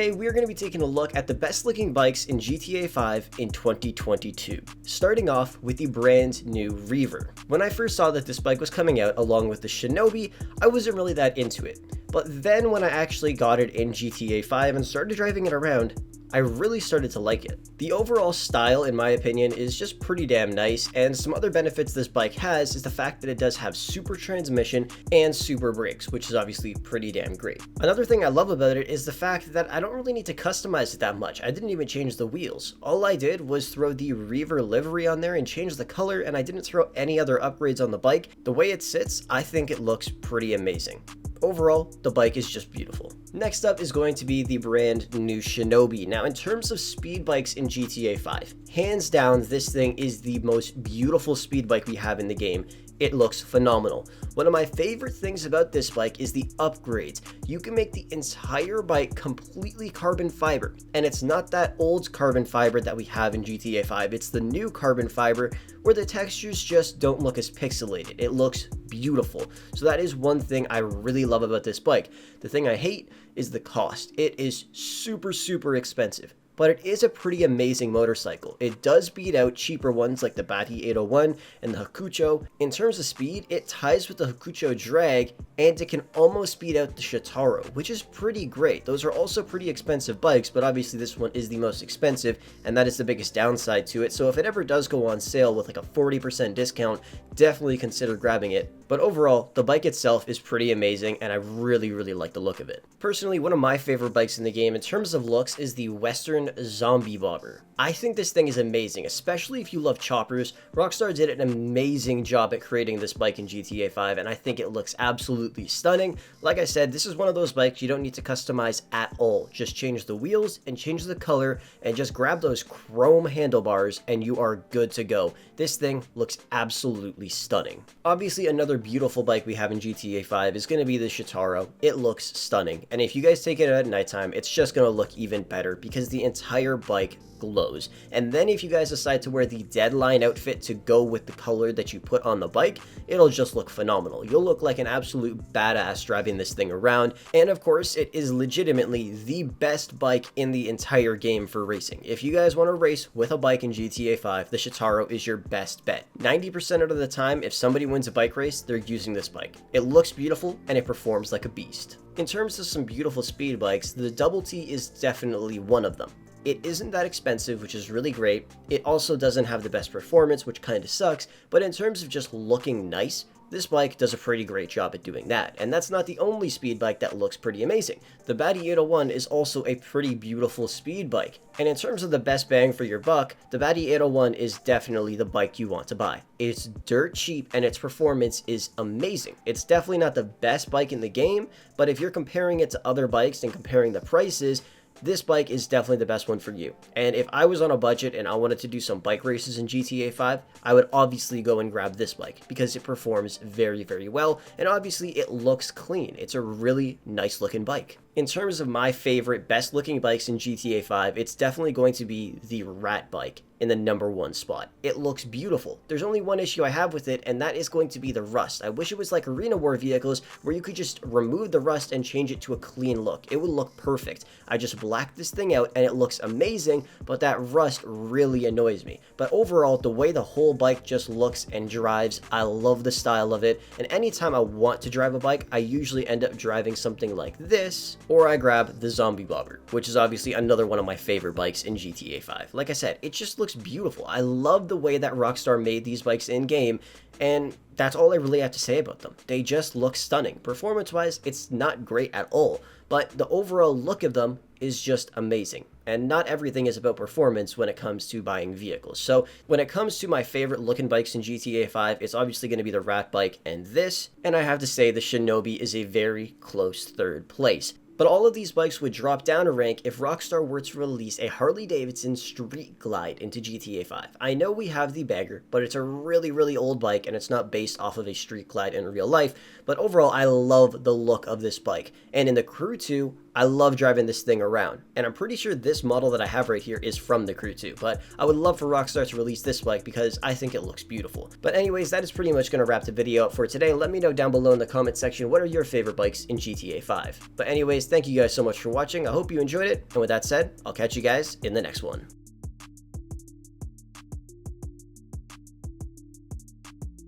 Today we are going to be taking a look at the best looking bikes in GTA 5 in 2022, starting off with the brand new REEVER. When I first saw that this bike was coming out along with the SHINOBI, I wasn't really that into it, but then when I actually got it in GTA 5 and started driving it around, I really started to like it. The overall style, in my opinion, is just pretty damn nice, and some other benefits this bike has is the fact that it does have super transmission and super brakes, which is obviously pretty damn great. Another thing I love about it is the fact that I don't really need to customize it that much. I didn't even change the wheels. All I did was throw the REEVER livery on there and change the color, and I didn't throw any other upgrades on the bike. The way it sits, I think it looks pretty amazing. Overall, the bike is just beautiful. Next up is going to be the brand new SHINOBI. Now, in terms of speed bikes in GTA 5, hands down, this thing is the most beautiful speed bike we have in the game. It looks phenomenal. One of my favorite things about this bike is the upgrades. You can make the entire bike completely carbon fiber, and it's not that old carbon fiber that we have in GTA 5. It's the new carbon fiber where the textures just don't look as pixelated. It looks beautiful. So that is one thing I really love about this bike. The thing I hate is the cost. It is super expensive, but it is a pretty amazing motorcycle. It does beat out cheaper ones like the BATI 801 and the Hakucho. In terms of speed, it ties with the Hakucho drag, and it can almost beat out the Shitaro, which is pretty great. Those are also pretty expensive bikes, but obviously this one is the most expensive, and that is the biggest downside to it. So if it ever does go on sale with like a 40% discount, definitely consider grabbing it. But overall, the bike itself is pretty amazing, and I really like the look of it. Personally, one of my favorite bikes in the game in terms of looks is the Western Zombie Bobber. I think this thing is amazing, especially if you love choppers. Rockstar did an amazing job at creating this bike in GTA 5, and I think it looks absolutely stunning. Like I said, this is one of those bikes you don't need to customize at all. Just change the wheels and change the color and just grab those chrome handlebars and you are good to go. This thing looks absolutely stunning. Obviously, another beautiful bike we have in GTA 5 is going to be the Shitaro. It looks stunning, and if you guys take it out at nighttime, it's just going to look even better because the entire bike glows. And then if you guys decide to wear the Deadline outfit to go with the color that you put on the bike, it'll just look phenomenal. You'll look like an absolute badass driving this thing around. And of course, it is legitimately the best bike in the entire game for racing. If you guys want to race with a bike in GTA 5, the Shitaro is your best bet. 90% of the time, if somebody wins a bike race, they're using this bike. It looks beautiful and it performs like a beast. In terms of some beautiful speed bikes, the Double T is definitely one of them. It isn't that expensive, which is really great. It also doesn't have the best performance, which kind of sucks, but in terms of just looking nice, this bike does a pretty great job at doing that. And that's not the only speed bike that looks pretty amazing. The BATI 801 is also a pretty beautiful speed bike. And in terms of the best bang for your buck, the BATI 801 is definitely the bike you want to buy. It's dirt cheap and its performance is amazing. It's definitely not the best bike in the game, but if you're comparing it to other bikes and comparing the prices, this bike is definitely the best one for you. And if I was on a budget and I wanted to do some bike races in GTA 5, I would obviously go and grab this bike because it performs very well, and obviously it looks clean. It's a really nice looking bike. In terms of my favorite best looking bikes in GTA 5, it's definitely going to be the Rat bike in the #1 spot. It looks beautiful. There's only one issue I have with it, and that is going to be the rust. I wish it was like Arena War vehicles where you could just remove the rust and change it to a clean look. It would look perfect. I just blacked this thing out and it looks amazing, but that rust really annoys me. But overall, the way the whole bike just looks and drives, I love the style of it, and anytime I want to drive a bike, I usually end up driving something like this, or I grab the Zombie Bobber, which is obviously another one of my favorite bikes in GTA 5. Like I said, it just looks beautiful. I love the way that Rockstar made these bikes in-game, and that's all I really have to say about them. They just look stunning. Performance-wise, it's not great at all, but the overall look of them is just amazing. And not everything is about performance when it comes to buying vehicles. So when it comes to my favorite looking bikes in GTA 5, it's obviously going to be the Rat bike and this, and I have to say the SHINOBI is a very close third place. But all of these bikes would drop down a rank if Rockstar were to release a Harley-Davidson Street Glide into GTA 5. I know we have the Bagger, but it's a really old bike and it's not based off of a Street Glide in real life, but overall I love the look of this bike. And in the Crew 2, I love driving this thing around, and I'm pretty sure this model that I have right here is from the Crew 2, but I would love for Rockstar to release this bike because I think it looks beautiful. But anyways, that is pretty much going to wrap the video up for today. Let me know down below in the comment section what are your favorite bikes in GTA 5. But anyways, thank you guys so much for watching. I hope you enjoyed it, and with that said, I'll catch you guys in the next one.